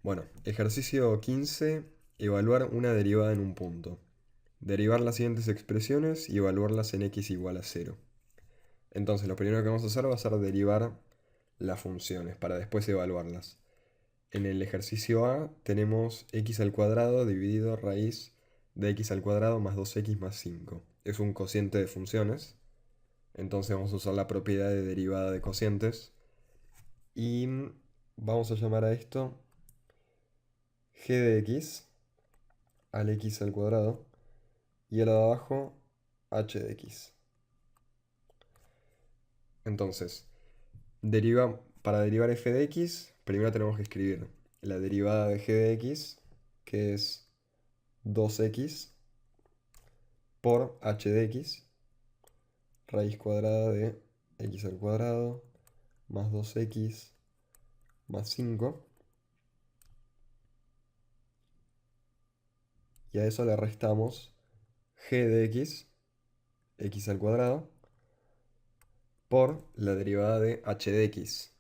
Bueno, ejercicio 15. Evaluar una derivada en un punto. Derivar las siguientes expresiones y evaluarlas en x igual a 0. Entonces, lo primero que vamos a hacer va a ser derivar las funciones para después evaluarlas. En el ejercicio A tenemos x al cuadrado dividido raíz de x al cuadrado más 2x más 5. Es un cociente de funciones. Entonces vamos a usar la propiedad de derivada de cocientes. Y vamos a llamar a esto g de x al x al cuadrado y a lo de abajo h de x. Entonces, para derivar f de x, primero tenemos que escribir la derivada de g de x, que es 2x por h de x, raíz cuadrada de x al cuadrado, más 2x más 5. Y a eso le restamos g de x, x al cuadrado, por la derivada de h de x.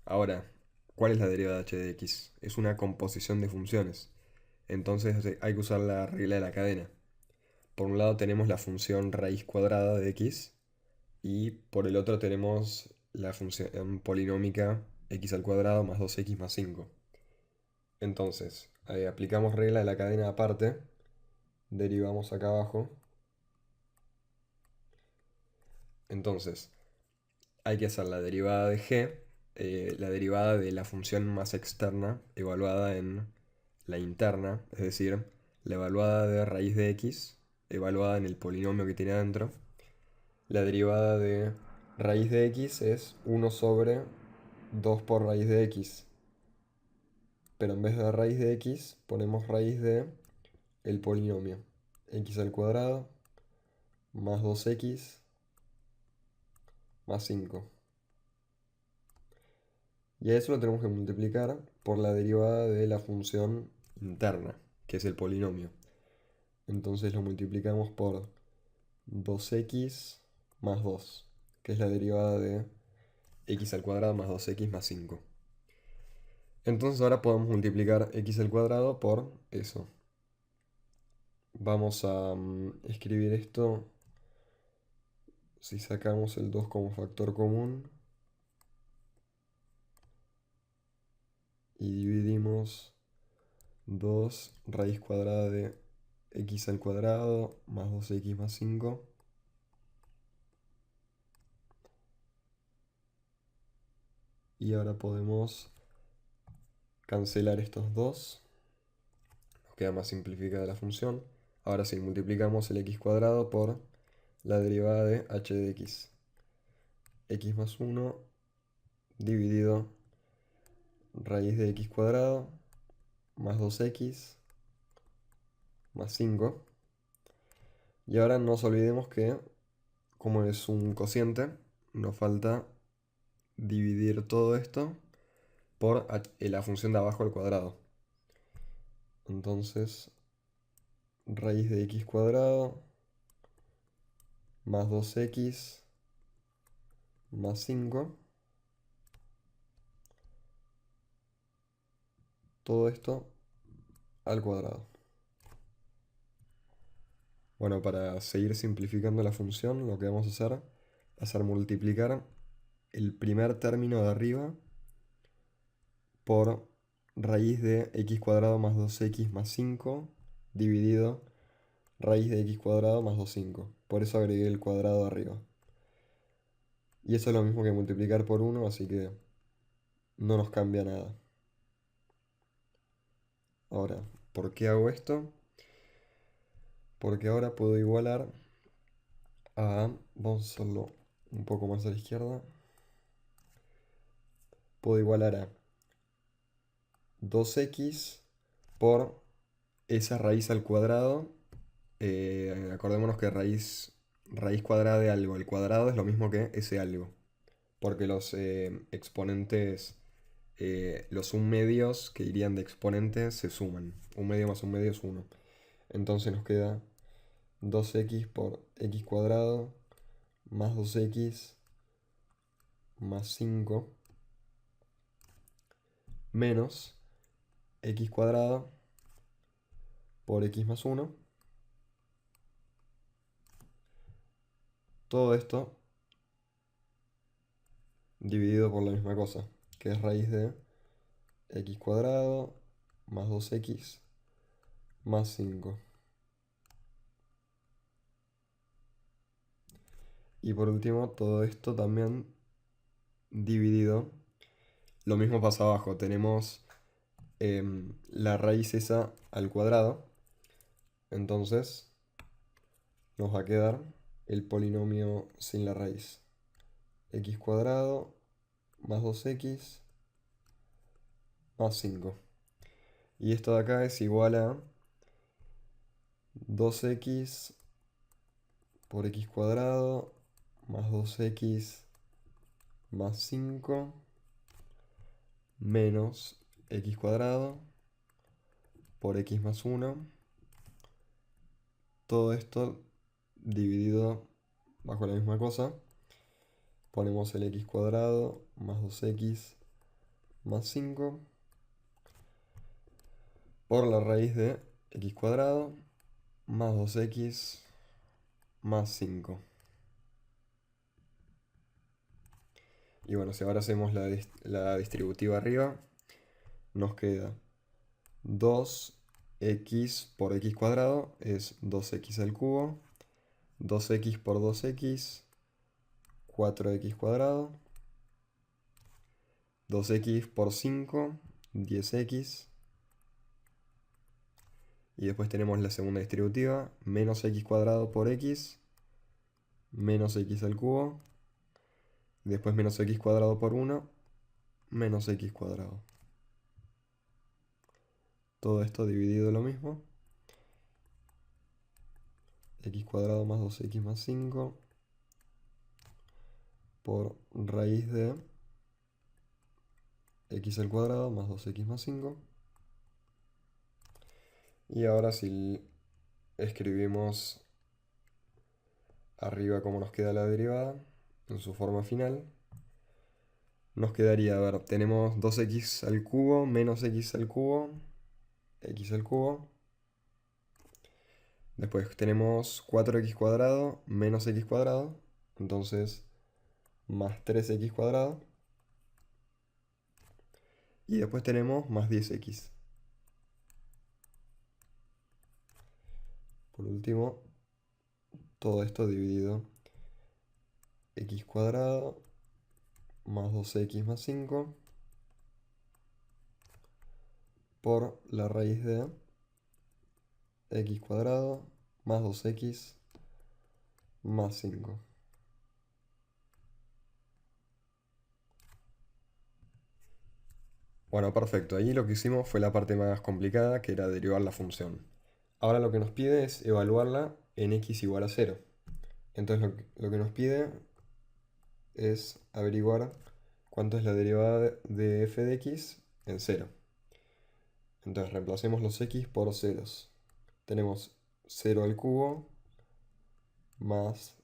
Ahora, ¿cuál es la derivada de h de x? Es una composición de funciones. Entonces hay que usar la regla de la cadena. Por un lado tenemos la función raíz cuadrada de x y por el otro tenemos la función polinómica x al cuadrado más 2x más 5. Entonces, aplicamos regla de la cadena aparte, derivamos acá abajo. Entonces, hay que hacer la derivada de g, la derivada de la función más externa evaluada en la interna, es decir, la evaluada de raíz de x evaluada en el polinomio que tiene adentro. La derivada de raíz de x es 1 sobre 2 por raíz de x. Pero en vez de raíz de x ponemos raíz de el polinomio x al cuadrado más 2x más 5. Y a eso lo tenemos que multiplicar por la derivada de la función interna, que es el polinomio. Entonces lo multiplicamos por 2x más 2, que es la derivada de x al cuadrado más 2x más 5. Entonces ahora podemos multiplicar x al cuadrado por eso. Vamos a escribir esto. Si sacamos el 2 como factor común y dividimos 2 raíz cuadrada de x al cuadrado más 2x más 5. Y ahora podemos cancelar estos dos. Nos queda más simplificada la función. Ahora sí, multiplicamos el x cuadrado por la derivada de h de x. X más 1 dividido raíz de x cuadrado más 2x más 5. Y ahora no nos olvidemos que, como es un cociente, nos falta dividir todo esto por la función de abajo al cuadrado. Entonces, raíz de x cuadrado más 2x más 5. Todo esto al cuadrado. Bueno, para seguir simplificando la función, lo que vamos a hacer va a ser multiplicar el primer término de arriba por raíz de x cuadrado más 2x más 5 dividido raíz de x cuadrado más 2,5. Por eso agregué el cuadrado arriba. Y eso es lo mismo que multiplicar por 1, así que no nos cambia nada. Ahora, ¿por qué hago esto? Porque ahora puedo igualar a... Vamos a hacerlo un poco más a la izquierda. Puedo igualar a 2x por esa raíz al cuadrado. Acordémonos que raíz cuadrada de algo al cuadrado es lo mismo que ese algo. Porque los exponentes, los 1 medios que irían de exponentes se suman. 1 medio más 1 medio es 1. Entonces nos queda 2x por x cuadrado más 2x más 5 menos x cuadrado por x más 1. Todo esto dividido por la misma cosa, que es raíz de x cuadrado más 2x más 5. Y por último, todo esto también dividido. Lo mismo pasa abajo, tenemos la raíz esa al cuadrado. Entonces nos va a quedar el polinomio sin la raíz. X cuadrado más 2x más 5. Y esto de acá es igual a 2x por x cuadrado más 2x más 5 menos x cuadrado por x más 1. Todo esto dividido bajo la misma cosa. Ponemos el x cuadrado más 2x más 5 por la raíz de x cuadrado más 2x más 5. Y bueno, si ahora hacemos la distributiva arriba, nos queda 2x por x cuadrado es 2x al cubo, 2x por 2x, 4x cuadrado, 2x por 5, 10x. Y después tenemos la segunda distributiva, menos x cuadrado por x, menos x al cubo. Después menos x cuadrado por 1, menos x cuadrado. Todo esto dividido lo mismo. X cuadrado más 2x más 5 por raíz de x al cuadrado más 2x más 5. Y ahora si escribimos arriba cómo nos queda la derivada en su forma final, nos quedaría, a ver, tenemos 2x al cubo menos x al cubo, x al cubo. Después tenemos 4x cuadrado menos x cuadrado, entonces más 3x cuadrado. Y después tenemos más 10x. Por último, todo esto dividido x cuadrado más 2x más 5 por la raíz de x cuadrado más 2x más 5. Bueno, perfecto. Ahí lo que hicimos fue la parte más complicada, que era derivar la función. Ahora lo que nos pide es evaluarla en x igual a 0. Entonces lo que nos pide es averiguar cuánto es la derivada de f de x en 0. Entonces reemplacemos los x por ceros. Tenemos 0 al cubo más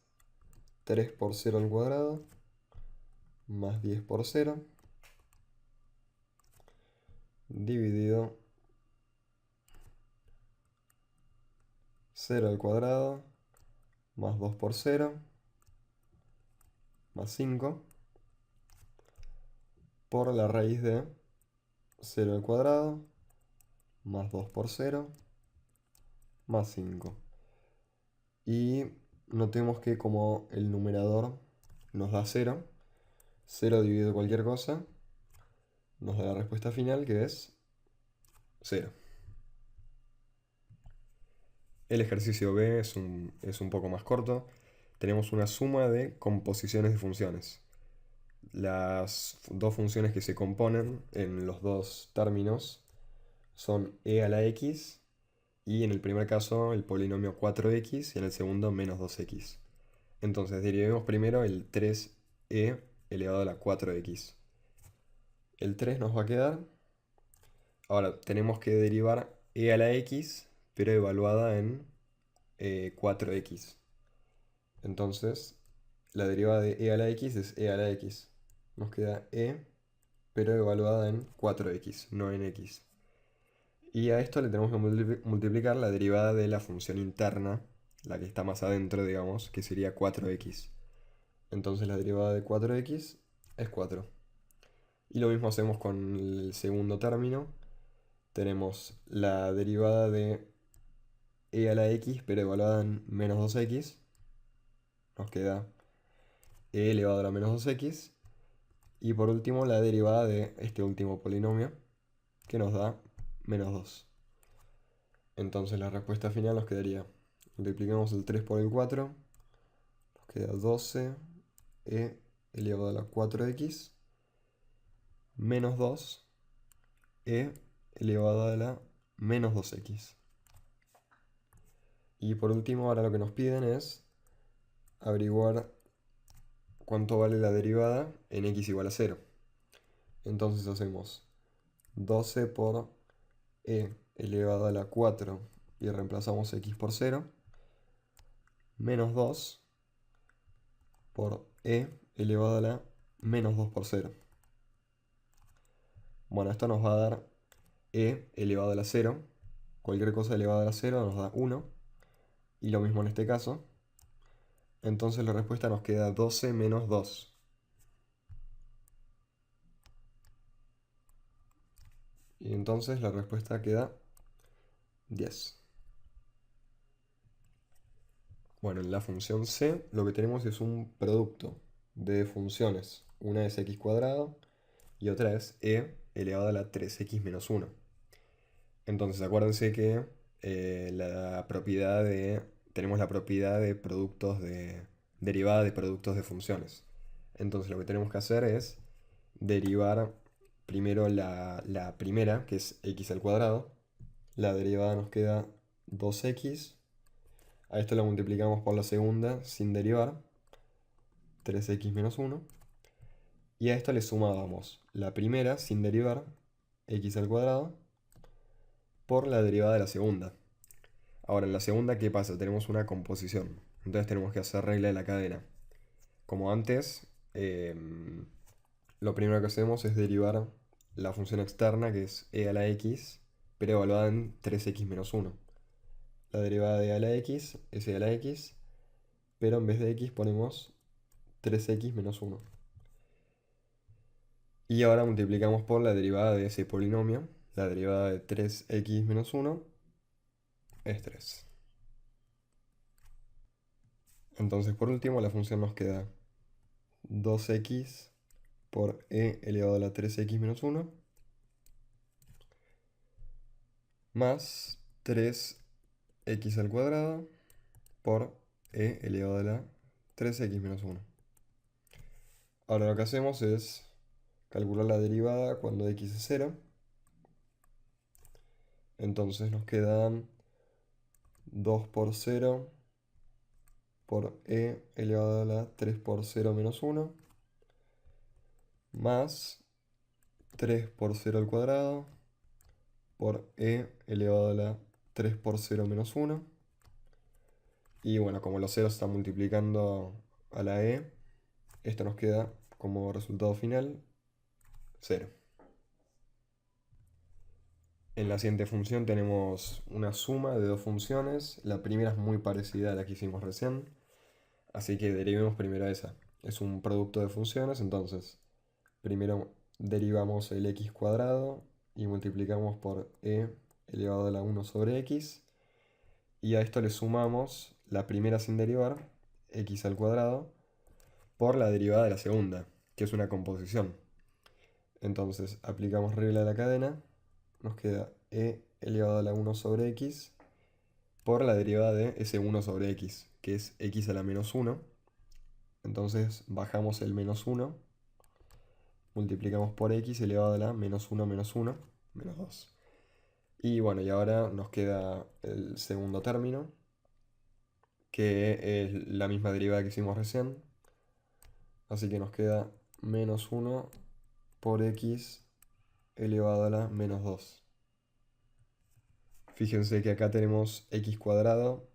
3 por 0 al cuadrado más 10 por 0 dividido 0 al cuadrado más 2 por 0 más 5 por la raíz de 0 al cuadrado más 2 por 0 más 5. Y notemos que como el numerador nos da 0, 0 dividido cualquier cosa nos da la respuesta final, que es 0. El ejercicio B es un poco más corto. Tenemos una suma de composiciones de funciones. Las dos funciones que se componen en los dos términos son e a la x, y en el primer caso el polinomio 4x y en el segundo menos 2x. Entonces derivemos primero el 3e elevado a la 4x. El 3 nos va a quedar. Ahora tenemos que derivar e a la x, pero evaluada en 4x. Entonces la derivada de e a la x es e a la x. Nos queda e, pero evaluada en 4x, no en x. Y a esto le tenemos que multiplicar la derivada de la función interna, la que está más adentro, digamos, que sería 4x. Entonces la derivada de 4x es 4. Y lo mismo hacemos con el segundo término. Tenemos la derivada de e a la x, pero evaluada en menos 2x. Nos queda e elevado a la menos 2x. Y por último la derivada de este último polinomio, que nos da menos 2. Entonces la respuesta final nos quedaría, multiplicamos el 3 por el 4, nos queda 12 e elevado a la 4x menos 2 e elevado a la menos 2x. Y por último, ahora lo que nos piden es averiguar cuánto vale la derivada en x igual a 0. Entonces hacemos 12 por e elevado a la 4 y reemplazamos x por 0, menos 2 por e elevado a la menos 2 por 0. Bueno, esto nos va a dar e elevado a la 0. Cualquier cosa elevada a la 0 nos da 1. Y lo mismo en este caso. Entonces la respuesta nos queda 12 menos 2. Y entonces la respuesta queda 10. Bueno, en la función c lo que tenemos es un producto de funciones. Una es x cuadrado y otra es e elevado a la 3x menos 1. Entonces acuérdense que tenemos la propiedad de productos derivada de productos de funciones. Entonces lo que tenemos que hacer es derivar primero la primera, que es x al cuadrado. La derivada nos queda 2x. A esto lo multiplicamos por la segunda sin derivar, 3x menos 1. Y a esto le sumábamos la primera sin derivar, x al cuadrado, por la derivada de la segunda. Ahora, en la segunda, ¿qué pasa? Tenemos una composición. Entonces tenemos que hacer regla de la cadena. Como antes, lo primero que hacemos es derivar la función externa, que es e a la x, pero evaluada en 3x menos 1. La derivada de e a la x es e a la x, pero en vez de x ponemos 3x menos 1. Y ahora multiplicamos por la derivada de ese polinomio. La derivada de 3x menos 1 es 3. Entonces, por último, la función nos queda 2x por e elevado a la 3x menos 1 más 3x al cuadrado por e elevado a la 3x menos 1. Ahora lo que hacemos es calcular la derivada cuando x es 0. Entonces nos quedan 2 por 0 por e elevado a la 3 por 0 menos 1 más 3 por 0 al cuadrado por e elevado a la 3 por 0 menos 1. Y bueno, como los ceros están multiplicando a la e, esto nos queda como resultado final 0. En la siguiente función tenemos una suma de dos funciones. La primera es muy parecida a la que hicimos recién, así que derivemos primero esa. Es un producto de funciones, entonces primero derivamos el x cuadrado y multiplicamos por e elevado a la 1 sobre x. Y a esto le sumamos la primera sin derivar, x al cuadrado, por la derivada de la segunda, que es una composición. Entonces aplicamos regla de la cadena, nos queda e elevado a la 1 sobre x por la derivada de ese 1 sobre x, que es x a la menos 1. Entonces bajamos el menos 1, multiplicamos por x elevado a la menos 1 menos 1, menos 2. Y bueno, y ahora nos queda el segundo término, que es la misma derivada que hicimos recién. Así que nos queda menos 1 por x elevado a la menos 2. Fíjense que acá tenemos x cuadrado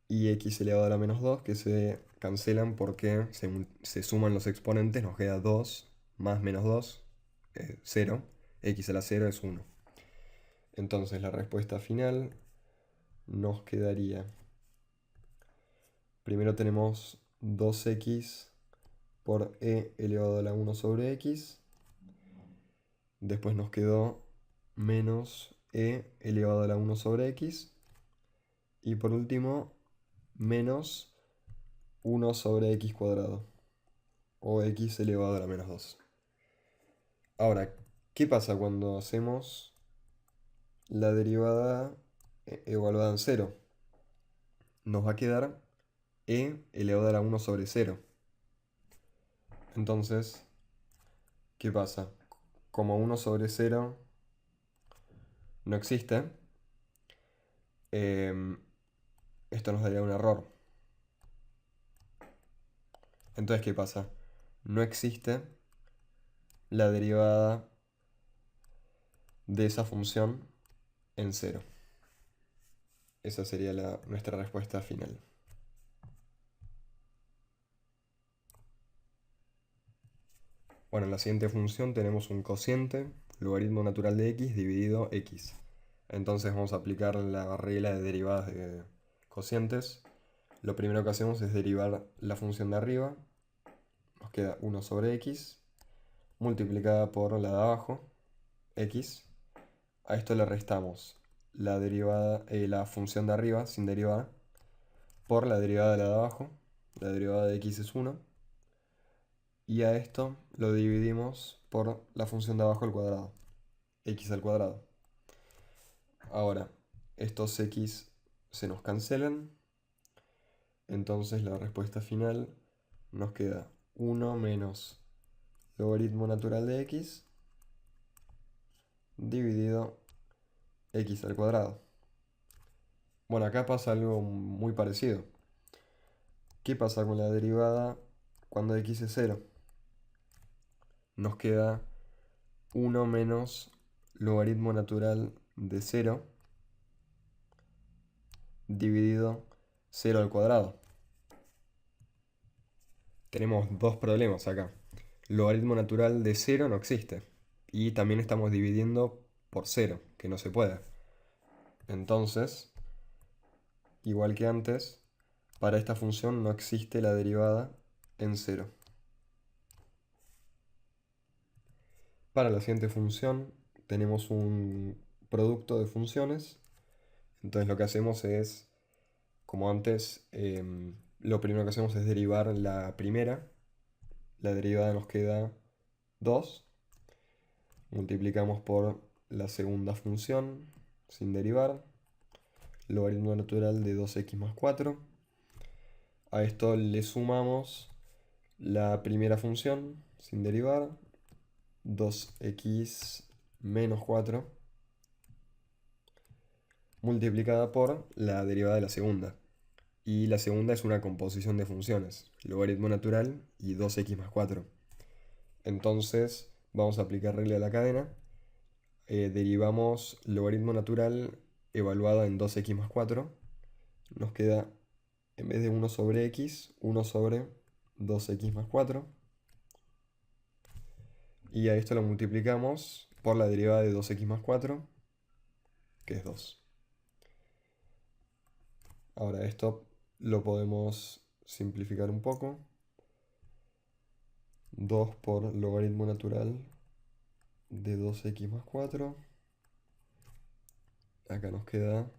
y x elevado a la menos 2 que se cancelan porque se suman los exponentes. Nos queda 2 más menos 2, 0. X a la 0 es 1. Entonces la respuesta final nos quedaría, primero tenemos 2x por e elevado a la 1 sobre x. Después nos quedó menos e elevado a la 1 sobre x. Y por último, menos 1 sobre x cuadrado. O x elevado a la menos 2. Ahora, ¿qué pasa cuando hacemos la derivada evaluada en 0? Nos va a quedar e elevado a la 1 sobre 0. Entonces, ¿qué pasa? Como 1 sobre 0 no existe, em, esto nos daría un error. Entonces, ¿qué pasa? No existe la derivada de esa función en 0. Esa sería nuestra respuesta final. Bueno, en la siguiente función tenemos un cociente, logaritmo natural de x dividido x. Entonces vamos a aplicar la regla de derivadas de cocientes. Lo primero que hacemos es derivar la función de arriba. Nos queda 1 sobre x multiplicada por la de abajo, x. A esto le restamos la derivada, la función de arriba sin derivar por la derivada de la de abajo. La derivada de x es 1. Y a esto lo dividimos por la función de abajo al cuadrado, x al cuadrado. Ahora, estos x se nos cancelan. Entonces la respuesta final nos queda 1 menos logaritmo natural de x dividido x al cuadrado. Bueno, acá pasa algo muy parecido. ¿Qué pasa con la derivada cuando x es 0? Nos queda 1 menos logaritmo natural de 0 dividido 0 al cuadrado. Tenemos dos problemas acá. Logaritmo natural de 0 no existe. Y también estamos dividiendo por 0, que no se puede. Entonces, igual que antes, para esta función no existe la derivada en 0. Para la siguiente función tenemos un producto de funciones. Entonces lo que hacemos es, como antes, lo primero que hacemos es derivar la primera. La derivada nos queda 2. Multiplicamos por la segunda función sin derivar. Logaritmo natural de 2x más 4. A esto le sumamos la primera función sin derivar. 2x menos 4 multiplicada por la derivada de la segunda. Y la segunda es una composición de funciones, logaritmo natural y 2x más 4. Entonces vamos a aplicar regla de la cadena. Derivamos logaritmo natural evaluado en 2x más 4. Nos queda, en vez de 1 sobre x, 1 sobre 2x más 4. Y a esto lo multiplicamos por la derivada de 2x más 4, que es 2. Ahora esto lo podemos simplificar un poco. 2 por logaritmo natural de 2x más 4. Acá nos queda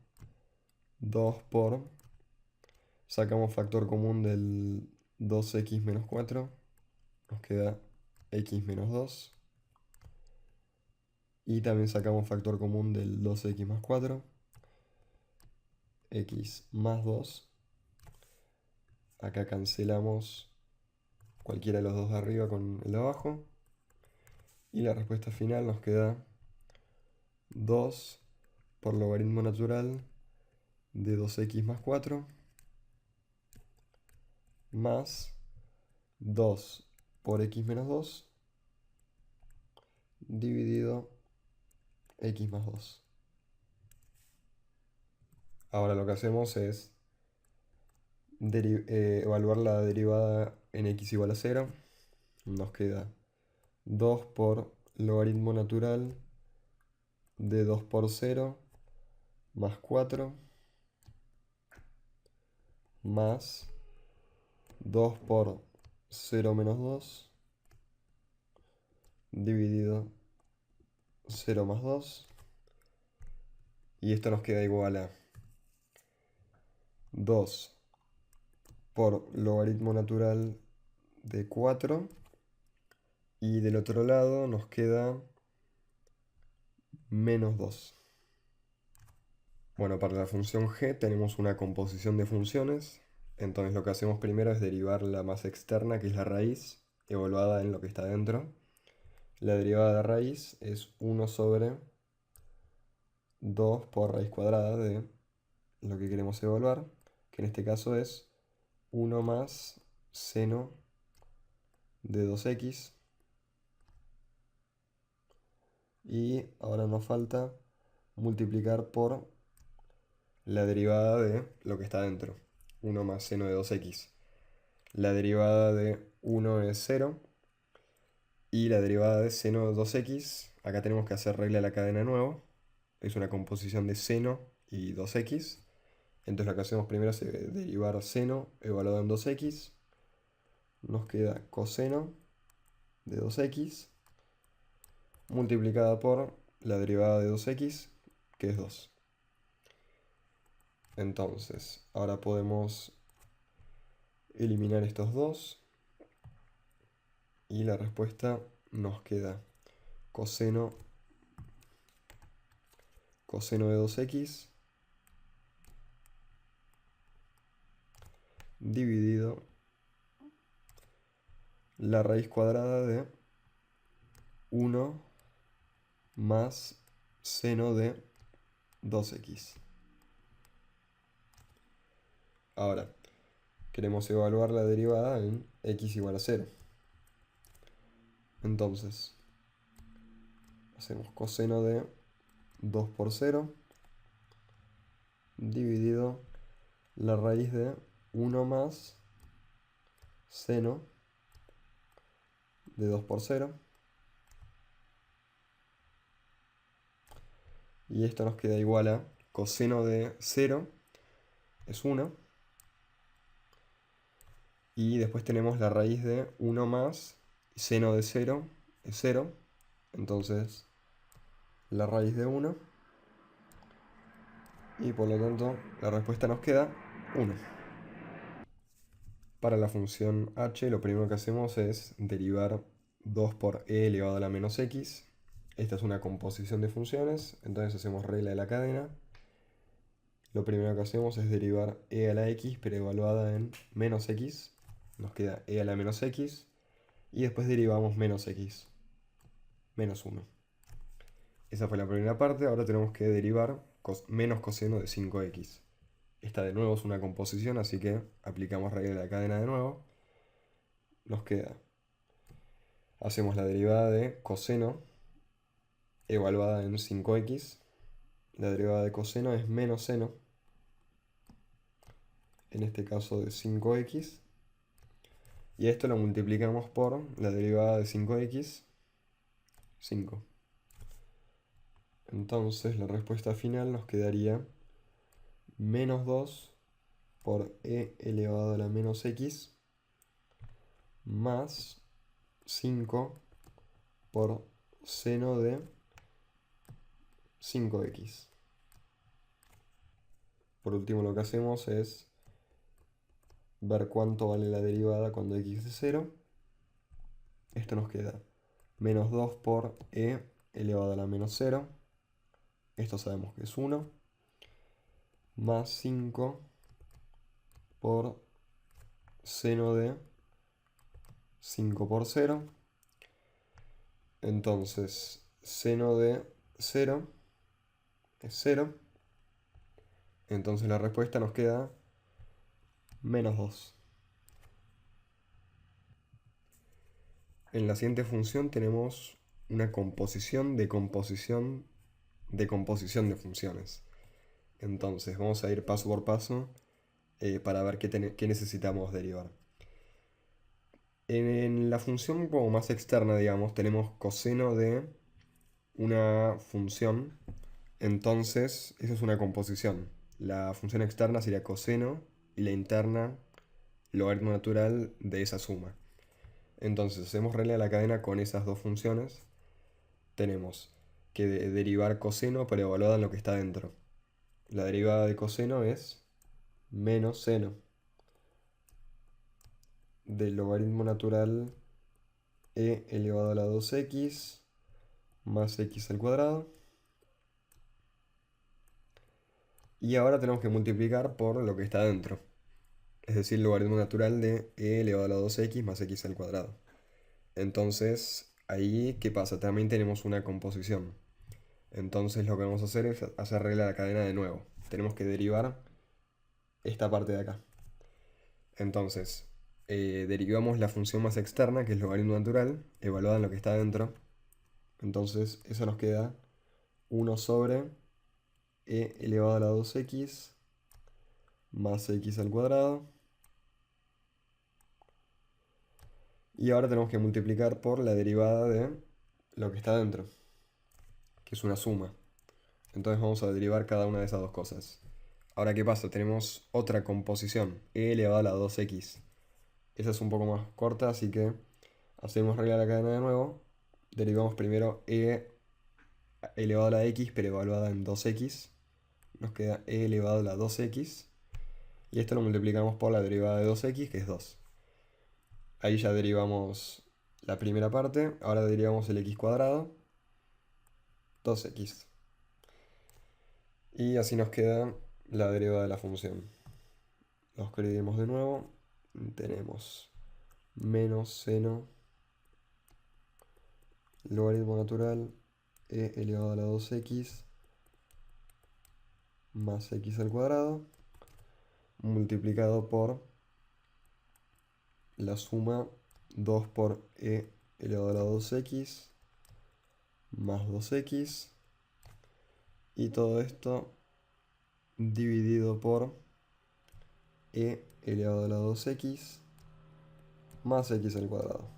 2 por... Sacamos factor común del 2x menos 4. Nos queda x menos 2. Y también sacamos factor común del 2x más 4. X más 2. Acá cancelamos cualquiera de los dos de arriba con el de abajo. Y la respuesta final nos queda 2 por logaritmo natural de 2x más 4 más 2 por x menos 2 dividido x más 2. Ahora lo que hacemos es evaluar la derivada en x igual a 0. Nos queda 2 por logaritmo natural de 2 por 0 más 4 más 2 por 0 menos 2 dividido 0 más 2. Y esto nos queda igual a 2 por logaritmo natural de 4. Y del otro lado nos queda menos 2. Bueno, para la función g tenemos una composición de funciones. Entonces lo que hacemos primero es derivar la más externa, que es la raíz, evaluada en lo que está dentro. La derivada de raíz es 1 sobre 2 por raíz cuadrada de lo que queremos evaluar, que en este caso es 1 más seno de 2x. Y ahora nos falta multiplicar por la derivada de lo que está dentro, 1 más seno de 2x. La derivada de 1 es 0 y la derivada de seno de 2x, acá tenemos que hacer regla de la cadena de nuevo, es una composición de seno y 2x. Entonces lo que hacemos primero es derivar seno evaluado en 2x, nos queda coseno de 2x multiplicada por la derivada de 2x, que es 2. Entonces, ahora podemos eliminar estos dos y la respuesta nos queda coseno de 2x dividido la raíz cuadrada de 1 más seno de 2x. Ahora, queremos evaluar la derivada en x igual a 0. Entonces, hacemos coseno de 2 por 0 dividido la raíz de 1 más seno de 2 por 0. Y esto nos queda igual a coseno de 0 es 1. Y después tenemos la raíz de 1 más seno de 0 es 0. Entonces la raíz de 1. Y por lo tanto la respuesta nos queda 1. Para la función h lo primero que hacemos es derivar 2 por e elevado a la menos x. Esta es una composición de funciones, entonces hacemos regla de la cadena. Lo primero que hacemos es derivar e a la x, pero evaluada en menos x. Nos queda e a la menos x. Y después derivamos menos x, menos 1. Esa fue la primera parte. Ahora tenemos que derivar menos coseno de 5x. Esta de nuevo es una composición, así que aplicamos regla de la cadena de nuevo. Nos queda, hacemos la derivada de coseno evaluada en 5x. La derivada de coseno es menos seno, en este caso de 5x. Y esto lo multiplicamos por la derivada de 5x, 5. Entonces la respuesta final nos quedaría menos 2 por e elevado a la menos x más 5 por seno de 5x. Por último lo que hacemos es ver cuánto vale la derivada cuando x es 0. Esto nos queda menos 2 por e elevado a la menos 0. Esto sabemos que es 1. Más 5 por seno de 5 por 0. Entonces, seno de 0 es 0. Entonces la respuesta nos queda menos 2. En la siguiente función tenemos una composición de composición de composición de funciones. Entonces vamos a ir paso por paso para ver qué necesitamos derivar. En la función como más externa, digamos, tenemos coseno de una función Entonces, eso es una composición. La función externa sería coseno y la interna logaritmo natural de esa suma. Entonces, hacemos regla de la cadena con esas dos funciones. Tenemos que derivar coseno, pero evaluada en lo que está dentro. La derivada de coseno es menos seno del logaritmo natural e elevado a la 2x más x al cuadrado. Y ahora tenemos que multiplicar por lo que está dentro. Es decir, el logaritmo natural de e elevado a la 2x más x al cuadrado. Entonces, ahí, ¿qué pasa? También tenemos una composición. Entonces lo que vamos a hacer es hacer regla de la cadena de nuevo. Tenemos que derivar esta parte de acá. Entonces, derivamos la función más externa, que es el logaritmo natural, evaluada en lo que está dentro. Entonces, eso nos queda 1 sobre e elevado a la 2x más x al cuadrado. Y ahora tenemos que multiplicar por la derivada de lo que está dentro, que es una suma. Entonces vamos a derivar cada una de esas dos cosas. Ahora, ¿qué pasa? Tenemos otra composición, e elevado a la 2x. Esa es un poco más corta, así que hacemos regla de la cadena de nuevo. Derivamos primero e elevado a la x, pero evaluada en 2x. Nos queda e elevado a la 2x. Y esto lo multiplicamos por la derivada de 2x, que es 2. Ahí ya derivamos la primera parte. Ahora derivamos el x cuadrado. 2x. Y así nos queda la derivada de la función. Lo escribimos de nuevo. Tenemos menos seno logaritmo natural e elevado a la 2x más x al cuadrado multiplicado por la suma 2 por e elevado a la 2x más 2x y todo esto dividido por e elevado a la 2x más x al cuadrado.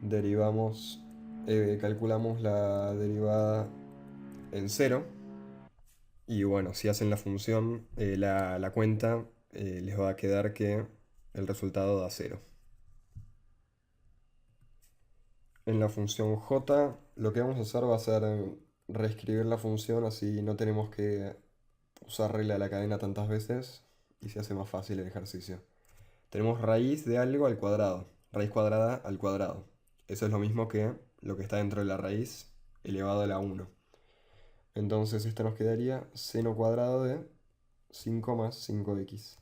Derivamos, calculamos la derivada en 0 y bueno, si hacen la función, la cuenta, les va a quedar que el resultado da 0. En la función j, lo que vamos a hacer va a ser reescribir la función, así no tenemos que usar regla de la cadena tantas veces y se hace más fácil el ejercicio. Tenemos raíz de algo al cuadrado, raíz cuadrada al cuadrado. Eso es lo mismo que lo que está dentro de la raíz elevado a la 1. Entonces esto nos quedaría seno cuadrado de 5 más 5x.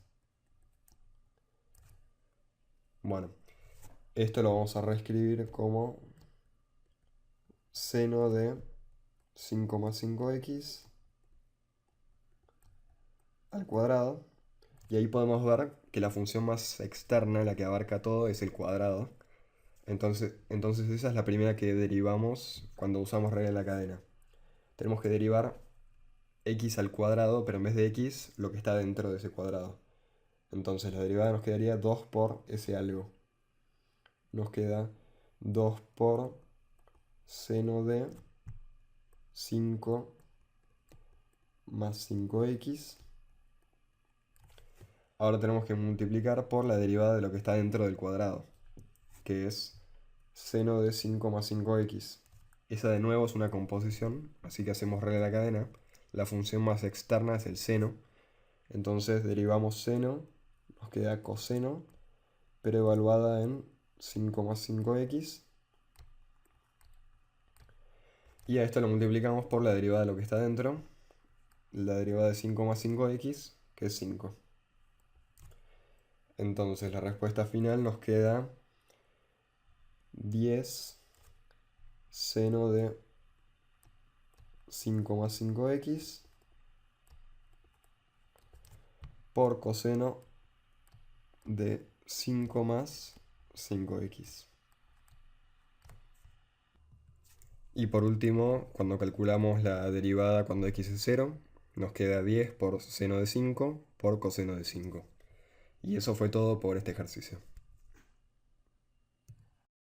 Bueno, esto lo vamos a reescribir como seno de 5 más 5x al cuadrado. Y ahí podemos ver que la función más externa, la que abarca todo, es el cuadrado. Entonces esa es la primera que derivamos cuando usamos regla de la cadena. Tenemos que derivar x al cuadrado, pero en vez de x, lo que está dentro de ese cuadrado. Entonces la derivada nos quedaría 2 por ese algo. Nos queda 2 por seno de 5 más 5x. Ahora tenemos que multiplicar por la derivada de lo que está dentro del cuadrado, que es seno de 5 más 5x. Esa de nuevo es una composición, así que hacemos regla de la cadena. La función más externa es el seno. Entonces derivamos seno, nos queda coseno, pero evaluada en 5 más 5x. Y a esto lo multiplicamos por la derivada de lo que está dentro. La derivada de 5 más 5x, que es 5. Entonces la respuesta final nos queda 10 seno de 5 más 5x por coseno de 5 más 5x. Y por último, cuando calculamos la derivada cuando x es 0, nos queda 10 por seno de 5 por coseno de 5. Y eso fue todo por este ejercicio.